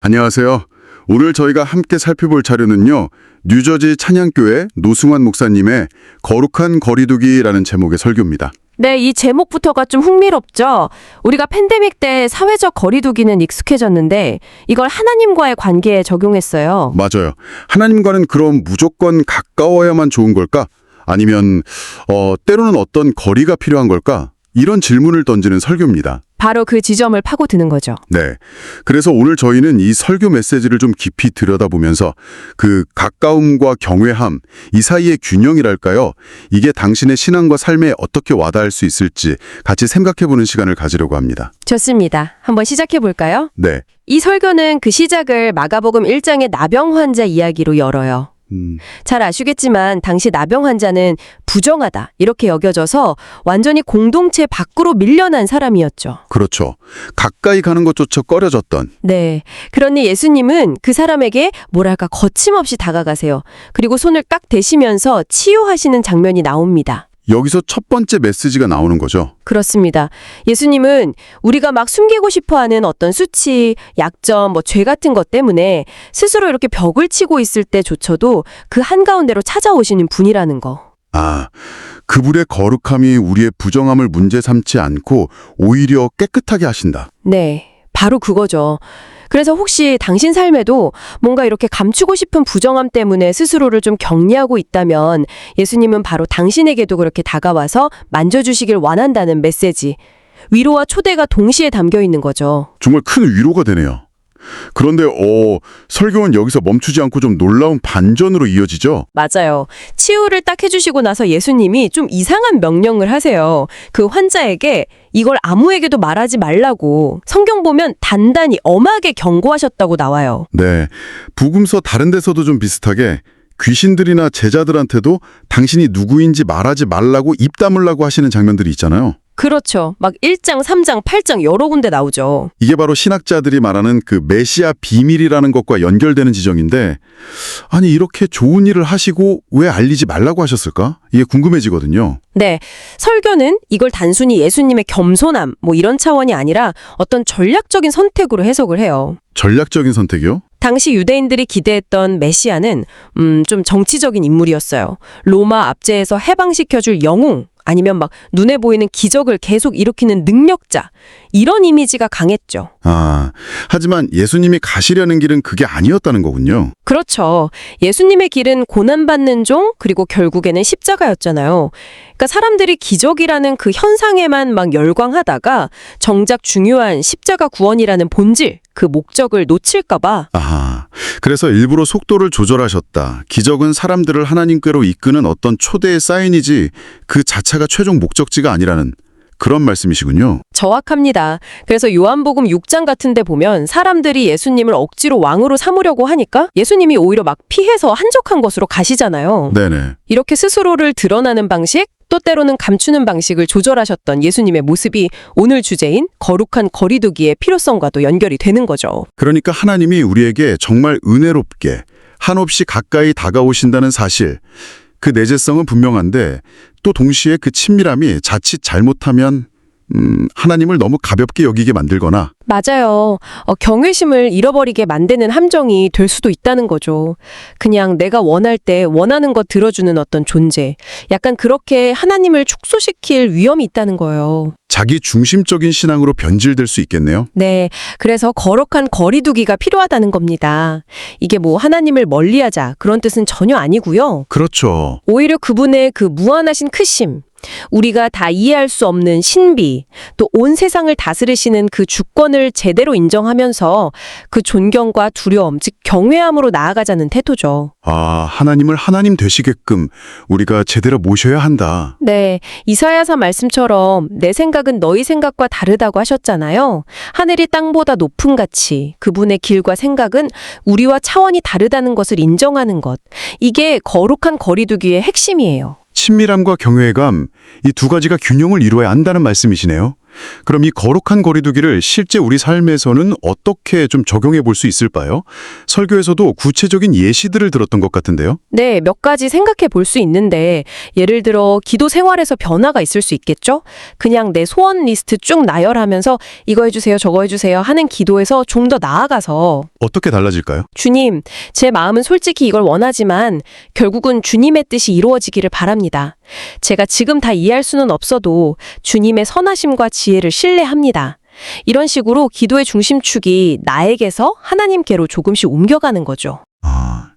안녕하세요. 오늘 저희가 함께 살펴볼 자료는요. 뉴저지 찬양교회 노승환 목사님의 거룩한 거리두기라는 제목의 설교입니다. 네, 이 제목부터가 좀 흥미롭죠? 우리가 팬데믹 때 사회적 거리두기는 익숙해졌는데 이걸 하나님과의 관계에 적용했어요. 맞아요. 하나님과는 그럼 무조건 가까워야만 좋은 걸까? 아니면 때로는 어떤 거리가 필요한 걸까? 이런 질문을 던지는 설교입니다. 바로 그 지점을 파고드는 거죠. 네. 그래서 오늘 저희는 이 설교 메시지를 좀 깊이 들여다보면서 그 가까움과 경외함, 이 사이의 균형이랄까요? 이게 당신의 신앙과 삶에 어떻게 와닿을 수 있을지 같이 생각해보는 시간을 가지려고 합니다. 좋습니다. 한번 시작해 볼까요? 네. 이 설교는 그 시작을 마가복음 1장의 나병 환자 이야기로 열어요. 잘 아시겠지만 당시 나병 환자는 부정하다 이렇게 여겨져서 완전히 공동체 밖으로 밀려난 사람이었죠. 그렇죠. 가까이 가는 것조차 꺼려졌던. 네. 그러니 예수님은 그 사람에게 뭐랄까 거침없이 다가가세요. 그리고 손을 딱 대시면서 치유하시는 장면이 나옵니다. 여기서 첫 번째 메시지가 나오는 거죠. 그렇습니다. 예수님은 우리가 막 숨기고 싶어하는 어떤 수치, 약점, 죄 같은 것 때문에 스스로 이렇게 벽을 치고 있을 때조차도 그 한가운데로 찾아오시는 분이라는 거. 아, 그분의 거룩함이 우리의 부정함을 문제 삼지 않고 오히려 깨끗하게 하신다. 네, 바로 그거죠. 그래서 혹시 당신 삶에도 뭔가 이렇게 감추고 싶은 부정함 때문에 스스로를 좀 격리하고 있다면 예수님은 바로 당신에게도 그렇게 다가와서 만져주시길 원한다는 메시지, 위로와 초대가 동시에 담겨 있는 거죠. 정말 큰 위로가 되네요. 그런데 설교는 여기서 멈추지 않고 좀 놀라운 반전으로 이어지죠? 맞아요. 치유를 딱 해주시고 나서 예수님이 좀 이상한 명령을 하세요. 그 환자에게 이걸 아무에게도 말하지 말라고 성경 보면 단단히 엄하게 경고하셨다고 나와요. 네. 복음서 다른 데서도 좀 비슷하게 귀신들이나 제자들한테도 당신이 누구인지 말하지 말라고 입 다물라고 하시는 장면들이 있잖아요. 그렇죠. 막 1장, 3장, 8장 여러 군데 나오죠. 이게 바로 신학자들이 말하는 그 메시아 비밀이라는 것과 연결되는 지정인데, 아니 이렇게 좋은 일을 하시고 왜 알리지 말라고 하셨을까? 이게 궁금해지거든요. 네. 설교는 이걸 단순히 예수님의 겸손함 이런 차원이 아니라 어떤 전략적인 선택으로 해석을 해요. 전략적인 선택이요? 당시 유대인들이 기대했던 메시아는 좀 정치적인 인물이었어요. 로마 압제에서 해방시켜줄 영웅, 아니면 막 눈에 보이는 기적을 계속 일으키는 능력자, 이런 이미지가 강했죠. 아, 하지만 예수님이 가시려는 길은 그게 아니었다는 거군요. 그렇죠. 예수님의 길은 고난받는 종, 그리고 결국에는 십자가였잖아요. 그러니까 사람들이 기적이라는 그 현상에만 막 열광하다가 정작 중요한 십자가 구원이라는 본질, 그 목적을 놓칠까봐. 아, 그래서 일부러 속도를 조절하셨다. 기적은 사람들을 하나님께로 이끄는 어떤 초대의 사인이지 그 자체가 최종 목적지가 아니라는 그런 말씀이시군요. 정확합니다. 그래서 요한복음 6장 같은 데 보면 사람들이 예수님을 억지로 왕으로 삼으려고 하니까 예수님이 오히려 막 피해서 한적한 곳으로 가시잖아요. 네네. 이렇게 스스로를 드러나는 방식, 또 때로는 감추는 방식을 조절하셨던 예수님의 모습이 오늘 주제인 거룩한 거리두기의 필요성과도 연결이 되는 거죠. 그러니까 하나님이 우리에게 정말 은혜롭게 한없이 가까이 다가오신다는 사실, 그 내재성은 분명한데 또 동시에 그 친밀함이 자칫 잘못하면 하나님을 너무 가볍게 여기게 만들거나. 맞아요. 경외심을 잃어버리게 만드는 함정이 될 수도 있다는 거죠. 그냥 내가 원할 때 원하는 것 들어주는 어떤 존재. 약간 그렇게 하나님을 축소시킬 위험이 있다는 거예요. 자기 중심적인 신앙으로 변질될 수 있겠네요. 네. 그래서 거룩한 거리두기가 필요하다는 겁니다. 이게 하나님을 멀리하자 그런 뜻은 전혀 아니고요. 그렇죠. 오히려 그분의 그 무한하신 크심, 우리가 다 이해할 수 없는 신비, 또 온 세상을 다스리시는 그 주권을 제대로 인정하면서 그 존경과 두려움, 즉 경외함으로 나아가자는 태도죠. 아, 하나님을 하나님 되시게끔 우리가 제대로 모셔야 한다. 네, 이사야서 말씀처럼 내 생각은 너희 생각과 다르다고 하셨잖아요. 하늘이 땅보다 높은 가치, 그분의 길과 생각은 우리와 차원이 다르다는 것을 인정하는 것. 이게 거룩한 거리두기의 핵심이에요. 친밀함과 경외감, 이 두 가지가 균형을 이루어야 한다는 말씀이시네요. 그럼 이 거룩한 거리두기를 실제 우리 삶에서는 어떻게 좀 적용해 볼 수 있을까요? 설교에서도 구체적인 예시들을 들었던 것 같은데요. 네, 몇 가지 생각해 볼 수 있는데 예를 들어 기도 생활에서 변화가 있을 수 있겠죠? 그냥 내 소원 리스트 쭉 나열하면서 이거 해주세요, 저거 해주세요 하는 기도에서 좀 더 나아가서 어떻게 달라질까요? 주님, 제 마음은 솔직히 이걸 원하지만 결국은 주님의 뜻이 이루어지기를 바랍니다. 제가 지금 다 이해할 수는 없어도 주님의 선하심과 지혜를 신뢰합니다. 이런 식으로 기도의 중심축이 나에게서 하나님께로 조금씩 옮겨가는 거죠.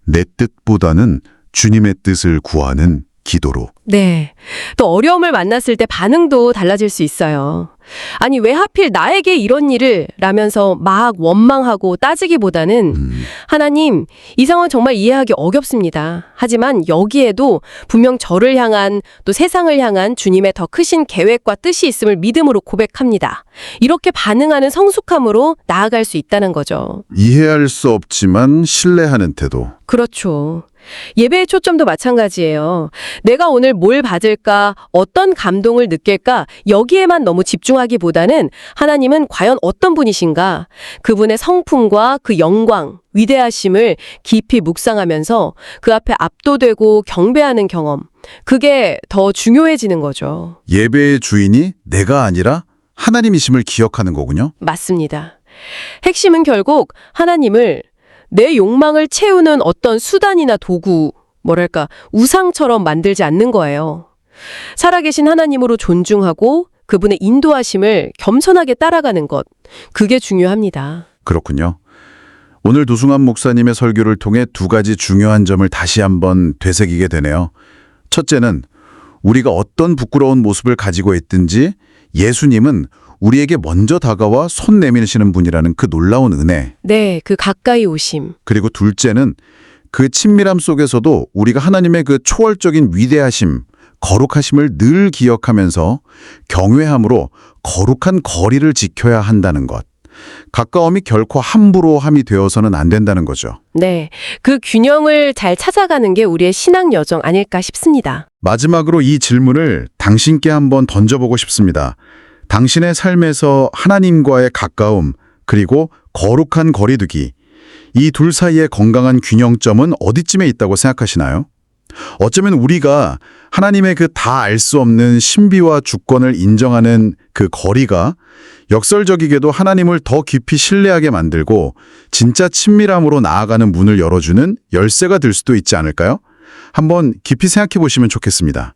내 뜻보다는 주님의 뜻을 구하는 기도로. 네. 또 어려움을 만났을 때 반응도 달라질 수 있어요. 아니, 왜 하필 나에게 이런 일을? 라면서 막 원망하고 따지기보다는 하나님, 이 상황 정말 이해하기 어렵습니다. 하지만 여기에도 분명 저를 향한 또 세상을 향한 주님의 더 크신 계획과 뜻이 있음을 믿음으로 고백합니다. 이렇게 반응하는 성숙함으로 나아갈 수 있다는 거죠. 이해할 수 없지만 신뢰하는 태도. 그렇죠. 예배의 초점도 마찬가지예요. 내가 오늘 뭘 받을까, 어떤 감동을 느낄까, 여기에만 너무 집중하기보다는 하나님은 과연 어떤 분이신가, 그분의 성품과 그 영광, 위대하심을 깊이 묵상하면서 그 앞에 압도되고 경배하는 경험, 그게 더 중요해지는 거죠. 예배의 주인이 내가 아니라 하나님이심을 기억하는 거군요. 맞습니다. 핵심은 결국 하나님을 내 욕망을 채우는 어떤 수단이나 도구, 뭐랄까, 우상처럼 만들지 않는 거예요. 살아계신 하나님으로 존중하고 그분의 인도하심을 겸손하게 따라가는 것, 그게 중요합니다. 그렇군요. 오늘 도승환 목사님의 설교를 통해 두 가지 중요한 점을 다시 한번 되새기게 되네요. 첫째는 우리가 어떤 부끄러운 모습을 가지고 있든지 예수님은 우리에게 먼저 다가와 손 내미시는 분이라는 그 놀라운 은혜. 네, 그 가까이 오심. 그리고 둘째는 그 친밀함 속에서도 우리가 하나님의 그 초월적인 위대하심, 거룩하심을 늘 기억하면서 경외함으로 거룩한 거리를 지켜야 한다는 것. 가까움이 결코 함부로 함이 되어서는 안 된다는 거죠. 네, 그 균형을 잘 찾아가는 게 우리의 신앙 여정 아닐까 싶습니다. 마지막으로 이 질문을 당신께 한번 던져보고 싶습니다. 당신의 삶에서 하나님과의 가까움, 그리고 거룩한 거리두기, 이 둘 사이의 건강한 균형점은 어디쯤에 있다고 생각하시나요? 어쩌면 우리가 하나님의 그 다 알 수 없는 신비와 주권을 인정하는 그 거리가 역설적이게도 하나님을 더 깊이 신뢰하게 만들고 진짜 친밀함으로 나아가는 문을 열어주는 열쇠가 될 수도 있지 않을까요? 한번 깊이 생각해 보시면 좋겠습니다.